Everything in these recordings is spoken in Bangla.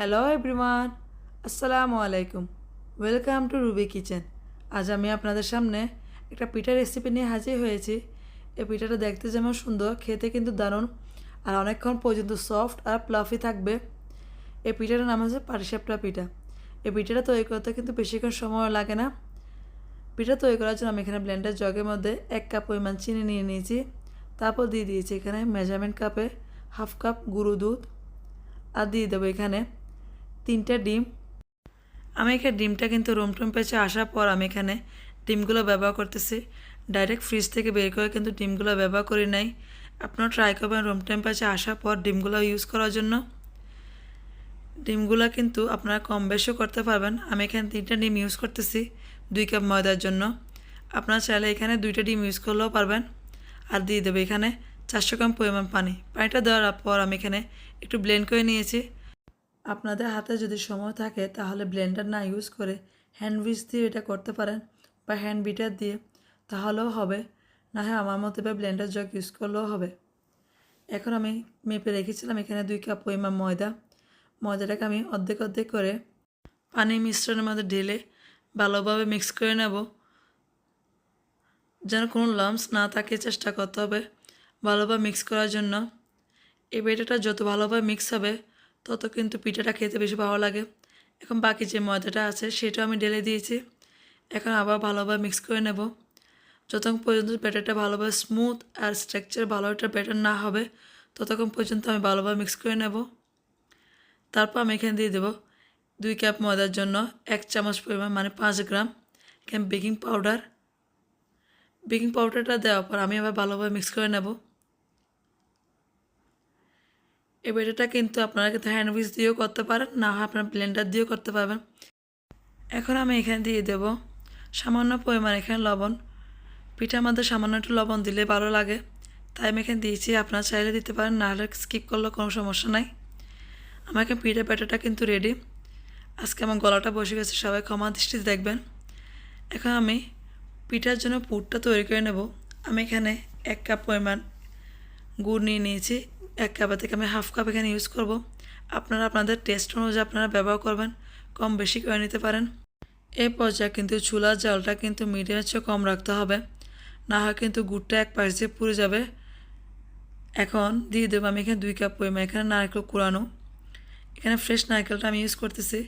হ্যালো এভরিওয়ান, আসসালামু আলাইকুম। Welcome to Ruby kitchen. আজ আমি আপনাদের সামনে একটা পিঠার রেসিপি নিয়ে হাজির হয়েছি। এই পিঠাটা দেখতে যেমন সুন্দর, খেতে কিন্তু দারুণ আর অনেকক্ষণ পর্যন্ত সফট আর প্লাফি থাকবে। এই পিঠাটার নাম হচ্ছে পাটিসাপটা পিঠা। এই পিঠাটা তৈরি করতে কিন্তু বেশিক্ষণ সময় লাগে না। পিঠা তৈরি করার জন্য আমি এখানে ব্লেন্ডার জগের মধ্যে 1 কাপ পরিমাণ চিনি নিয়ে নিয়েছি। তারপর দিয়ে দিয়েছি এখানে মেজারমেন্ট কাপে 1/2 কাপ গুঁড়ো দুধ, আর দিয়ে দেবো এখানে 3টা ডিম। আমি এখানে ডিমটা কিন্তু রুম টেম্পারেচারে আসার পর আমি এখানে ডিমগুলো ব্যবহার করতেছি। ডাইরেক্ট ফ্রিজ থেকে বের করে কিন্তু ডিমগুলো ব্যবহার করি নাই। আপনারা ট্রাই করবেন রুম টেম্পারেচারে আসার পর ডিমগুলো ইউজ করার জন্য। ডিমগুলো কিন্তু আপনারা কম বেশিও করতে পারবেন। আমি এখানে 3টা ডিম ইউজ করতেছি 2 কাপ ময়দার জন্য। আপনারা চাইলে এখানে 2টা ডিম ইউজ করলেও পারবেন। আর দিয়ে দেবে এখানে 400 গ্রাম পরিমাণ পানি। পানিটা দেওয়ার পর আমি এখানে একটু ব্লেন্ড করে নিয়েছি। আপনাদের হাতে যদি সময় থাকে তাহলে ব্লেন্ডার না ইউজ করে হ্যান্ড উইচ দিয়ে এটা করতে পারেন বা হ্যান্ড বিটার দিয়ে, তাহলেও হবে। না হয় আমার মতো ব্লেন্ডার জগ ইউজ করলেও হবে। এখন আমি মেপে রেখেছিলাম এখানে 2 কাপ পরিমাণ ময়দা। ময়দাটাকে আমি অর্ধেক অর্ধেক করে পানির মিশ্রণের মধ্যে ঢেলে ভালোভাবে মিক্স করে নেব, যেন কোনো লাম্পস না থাকে চেষ্টা করতে হবে ভালোভাবে মিক্স করার জন্য। এই ব্যাটারটা যত ভালোভাবে মিক্স হবে তত কিন্তু পিঠাটা খেতে বেশি ভালো লাগে। এখন বাকি যে ময়দাটা আছে সেটাও আমি ঢেলে দিয়েছি। এখন আবার ভালোভাবে মিক্স করে নেব। যতক্ষণ পর্যন্ত ব্যাটারটা ভালোভাবে স্মুথ আর স্ট্রাকচার ভালো একটা ব্যাটার না হবে ততক্ষণ পর্যন্ত আমি ভালোভাবে মিক্স করে নেব। তারপর আমি এখানে দিয়ে দেবো 2 কাপ ময়দার জন্য 1 চামচ পরিমাণ মানে 5 গ্রাম এখানে বেকিং পাউডার। বেকিং পাউডারটা দেওয়ার পর আমি আবার ভালোভাবে মিক্স করে নেব। এই ব্যাটারটা কিন্তু আপনারা কিন্তু হ্যান্ড উইচ দিয়েও করতে পারেন, না হয় আপনার ব্লেন্ডার দিয়েও করতে পারবেন। এখন আমি এখানে দিয়ে দেব সামান্য পরিমাণ এখানে লবণ। পিঠার মধ্যে সামান্য একটু লবণ দিলে ভালো লাগে, তাই আমি এখানে দিয়েছি। আপনারা চাইলে দিতে পারেন, না হলে স্কিপ করলেও কোনো সমস্যা নাই। আমার এখানে পিঠা ব্যাটারটা কিন্তু রেডি। আজকে আমার গলাটা বসে গেছে, সবাই ক্ষমা দৃষ্টিতে দেখবেন। এখন আমি পিঠার জন্য পুরটা তৈরি করে নেব। আমি এখানে 1 কাপ পরিমাণ গুড় নিয়ে নিয়েছি। 1 কাপের থেকে আমি 1/2 কাপ এখানে ইউজ করব। আপনারা আপনাদের টেস্ট অনুযায়ী আপনারা ব্যবহার করবেন, কম বেশি করে নিতে পারেন। এই পর্যায়ে কিন্তু চুলার জালটা কিন্তু মিডিয়ামের চেয়ে কম রাখতে হবে, না হয় কিন্তু গুড়টা এক পাশ দিয়ে পুড়ে যাবে। এখন দিয়ে দেবো আমি এখানে 2 কাপ পরিমাণ এখানে নারকেল কুড়ানো। এখানে ফ্রেশ নারকেলটা আমি ইউজ করতেছি,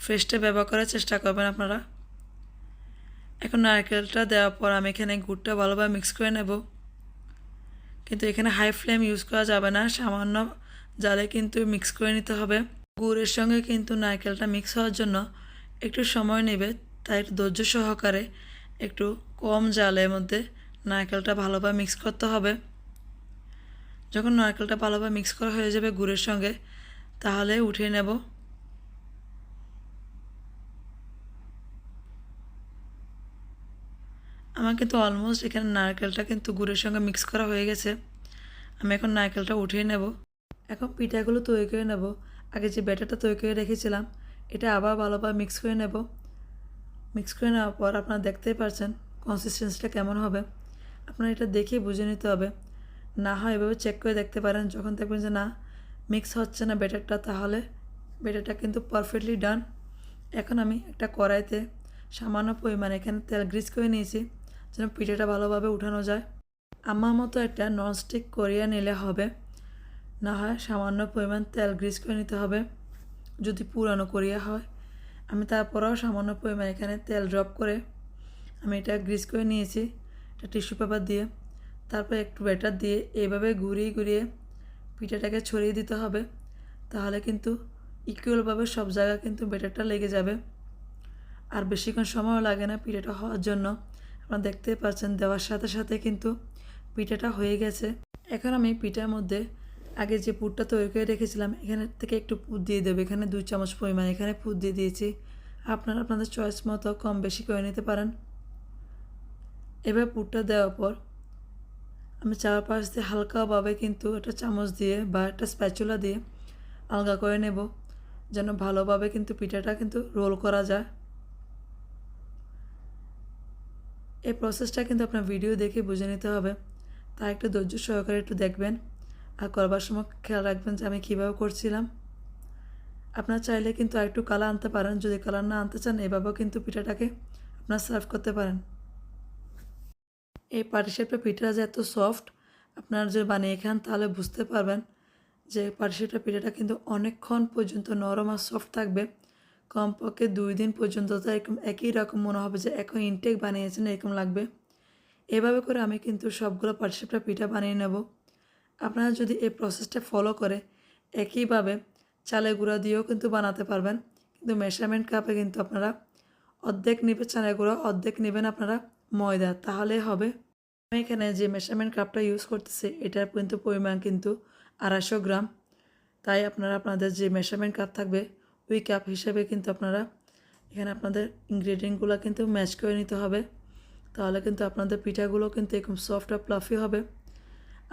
ফ্রেশটা ব্যবহার করার চেষ্টা করবেন আপনারা। এখন নারকেলটা দেওয়ার পর আমি এখানে গুড়টা ভালোভাবে মিক্স করে নেব। কিন্তু এখানে হাই ফ্লেম ইউজ করা যাবে না, সামান্য জালে কিন্তু মিক্স করে নিতে হবে। গুড়ের সঙ্গে কিন্তু নারকেলটা মিক্স হওয়ার জন্য একটু সময় নেবে, তাই একটু ধৈর্য সহকারে একটু কম জালের মধ্যে নারকেলটা ভালোভাবে মিক্স করতে হবে। যখন নারকেলটা ভালোভাবে মিক্স করা হয়ে যাবে গুড়ের সঙ্গে, তাহলে উঠিয়ে নেব। আমার কিন্তু অলমোস্ট এখানে নারকেলটা কিন্তু গুড়ের সঙ্গে মিক্স করা হয়ে গেছে। আমি এখন নারকেলটা উঠিয়ে নেব। এখন পিঠাগুলো তৈরি করে নেব। আগে যে ব্যাটারটা তৈরি করে রেখেছিলাম এটা আবার ভালোভাবে মিক্স করে নেব। মিক্স করে নেওয়ার পর আপনারা দেখতেই পাচ্ছেন কনসিস্টেন্সিটা কেমন হবে। আপনারা এটা দেখেই বুঝে নিতে হবে, না হয় এভাবে চেক করে দেখতে পারেন। যখন দেখবেন যে না মিক্স হচ্ছে না ব্যাটারটা, তাহলে ব্যাটারটা কিন্তু পারফেক্টলি ডান। এখন আমি একটা কড়াইতে সামান্য পরিমাণে এখানে তেল গ্রিস করে নিয়েছি, যেন পিঠাটা ভালোভাবে উঠানো যায়। আমার মতো একটা ননস্টিক কড়িয়া নিলে হবে, না হয় সামান্য পরিমাণ তেল গ্রিস করে নিতে হবে যদি পুরানো কড়িয়া হয়। আমি তারপরেও সামান্য পরিমাণ এখানে তেল ড্রপ করে আমি এটা গ্রিস করে নিয়েছি একটা টিস্যু পেপার দিয়ে। তারপর একটু ব্যাটার দিয়ে এইভাবে ঘুরিয়ে ঘুরিয়ে পিঠাটাকে ছড়িয়ে দিতে হবে, তাহলে কিন্তু ইকুয়ালভাবে সব জায়গায় কিন্তু ব্যাটারটা লেগে যাবে। আর বেশিক্ষণ সময়ও লাগে না পিঠাটা হওয়ার জন্য। আপনারা দেখতেই পাচ্ছেন দেওয়ার সাথে সাথে কিন্তু পিঠাটা হয়ে গেছে। এখন আমি পিঠার মধ্যে আগে যে পুরটা তৈরি করে রেখেছিলাম এখানে থেকে একটু পুর দিয়ে দেবো। এখানে 2 চামচ পরিমাণ এখানে পুর দিয়ে দিয়েছি। আপনারা আপনাদের চয়েস মতো কম বেশি করে নিতে পারেন। এবার পুরটা দেওয়ার পর আমি চারপাশ দিয়ে হালকাভাবে কিন্তু একটা চামচ দিয়ে বা একটা স্প্যাচুলা দিয়ে আলগা করে নেব, যেন ভালোভাবে কিন্তু পিঠাটা কিন্তু রোল করা যায়। এই প্রসেসটা কিন্তু আপনার ভিডিও দেখে বুঝে নিতে হবে, তাই একটু ধৈর্য সহকারে একটু দেখবেন আর করবার সময় খেয়াল রাখবেন যে আমি কীভাবে করছিলাম। আপনার চাইলে কিন্তু আরেকটু কালার আনতে পারেন, যদি কালার না আনতে চান এভাবেও কিন্তু পিঠাটাকে আপনার সার্ভ করতে পারেন। এই পাটিসাপটা পিঠা যে এত সফট, আপনার যে বানিয়ে খান তাহলে বুঝতে পারবেন যে পাটিসাপটা পিঠাটা কিন্তু অনেকক্ষণ পর্যন্ত নরম আর সফট থাকবে। কমপক্ষে 2 দিন পর্যন্ত তো এরকম একই রকম মনে হবে যে এখন ইনটেক বানিয়েছেন এরকম লাগবে। এভাবে করে আমি কিন্তু সবগুলো পাটিসাপটা পিঠা বানিয়ে নেব। আপনারা যদি এই প্রসেসটা ফলো করে একইভাবে চালের গুঁড়া দিয়েও কিন্তু বানাতে পারবেন, কিন্তু মেজারমেন্ট কাপে কিন্তু আপনারা অর্ধেক নেবেন চালের গুঁড়া, অর্ধেক নেবেন আপনারা ময়দা, তাহলে হবে। আমি এখানে যে মেজারমেন্ট কাপটা ইউজ করতেছি এটার কিন্তু পরিমাণ কিন্তু 250 গ্রাম। তাই আপনারা আপনাদের যে মেজারমেন্ট কাপ থাকবে ওই কাপ হিসেবে কিন্তু আপনারা এখানে আপনাদের ইনগ্রেডিয়েন্টগুলো কিন্তু ম্যাচ করে নিতে হবে, তাহলে কিন্তু আপনাদের পিঠাগুলো কিন্তু এরকম সফট আর প্লাফি হবে।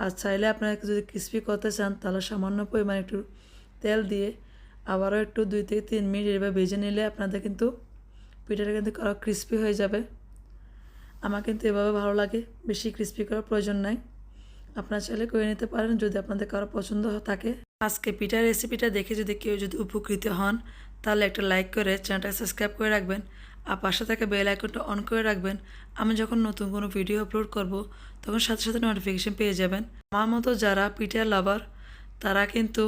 আর চাইলে আপনারা যদি ক্রিস্পি করতে চান তাহলে সামান্য পরিমাণ একটু তেল দিয়ে আবারও একটু 2 থেকে 3 মিনিট এভাবে ভেজে নিলে আপনাদের কিন্তু পিঠাটা কিন্তু আরও ক্রিস্পি হয়ে যাবে। আমার কিন্তু এভাবে ভালো লাগে, বেশি ক্রিস্পি করার প্রয়োজন নাই। আপনারা চাইলে করে নিতে পারেন যদি আপনাদের কারো পছন্দ থাকে। আজকে পিঠার রেসিপিটা দেখে যদি কেউ উপকৃত হন তাহলে একটা লাইক করে চ্যানেলটাকে সাবস্ক্রাইব করে রাখবেন, আর পাশে থাকা বেল আইকনটা অন করে রাখবেন। আমি যখন নতুন কোনো ভিডিও আপলোড করব তখন সাথে সাথে নোটিফিকেশন পেয়ে যাবেন। আমার মতো যারা পিঠার লাভার তারা কিন্তু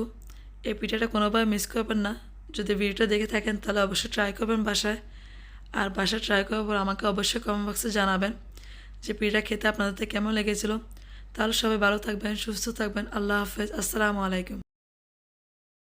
এই পিঠাটা কোনোভাবে মিস করবেন না। যদি ভিডিওটা দেখে থাকেন তাহলে অবশ্যই ট্রাই করবেন বাসায়, আর বাসায় ট্রাই করার পর আমাকে অবশ্যই কমেন্ট বক্সে জানাবেন যে পিঠা খেতে আপনাদের কেমন লেগেছিল। তাহলে সবাই ভালো থাকবেন, সুস্থ থাকবেন। আল্লাহ হাফেজ, আসসালামু আলাইকুম।